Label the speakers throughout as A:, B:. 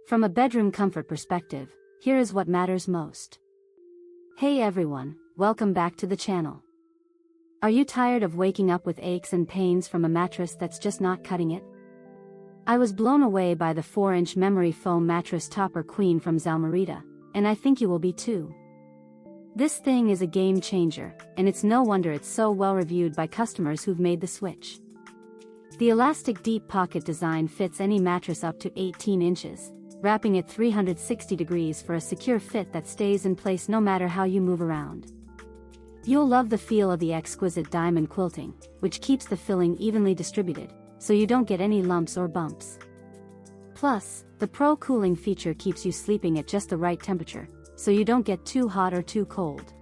A: From a bedroom comfort perspective, here is what matters most. Hey everyone, welcome back to the channel. Are you tired of waking up with aches and pains from a mattress that's just not cutting it? I was blown away by the 4-inch memory foam mattress topper queen from Zalmarita, and I think you will be too. This thing is a game changer, and it's no wonder it's so well reviewed by customers who've made the switch. The elastic deep pocket design fits any mattress up to 18 inches, wrapping it 360 degrees for a secure fit that stays in place no matter how you move around. You'll love the feel of the exquisite diamond quilting, which keeps the filling evenly distributed, so you don't get any lumps or bumps. Plus, the Pro cooling feature keeps you sleeping at just the right temperature, so you don't get too hot or too cold.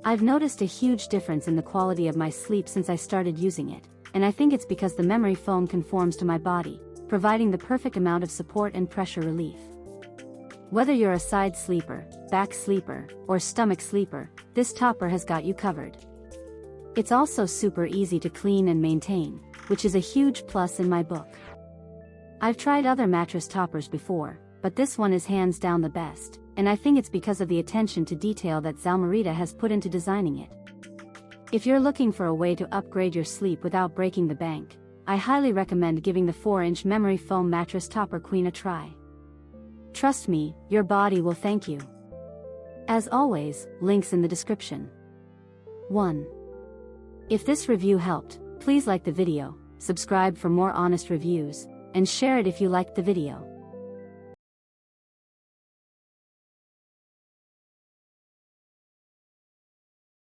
A: I've noticed a huge difference in the quality of my sleep since I started using it, and I think it's because the memory foam conforms to my body, providing the perfect amount of support and pressure relief. Whether you're a side sleeper, back sleeper, or stomach sleeper, this topper has got you covered. It's also super easy to clean and maintain, which is a huge plus in my book. I've tried other mattress toppers before, but this one is hands down the best, and I think it's because of the attention to detail that Zalmarita has put into designing it. If you're looking for a way to upgrade your sleep without breaking the bank, I highly recommend giving the 4-inch memory foam mattress topper queen a try. Trust me, your body will thank you. As always, links in the description. 1. If this review helped, please like the video, subscribe for more honest reviews, and share it if you liked the video.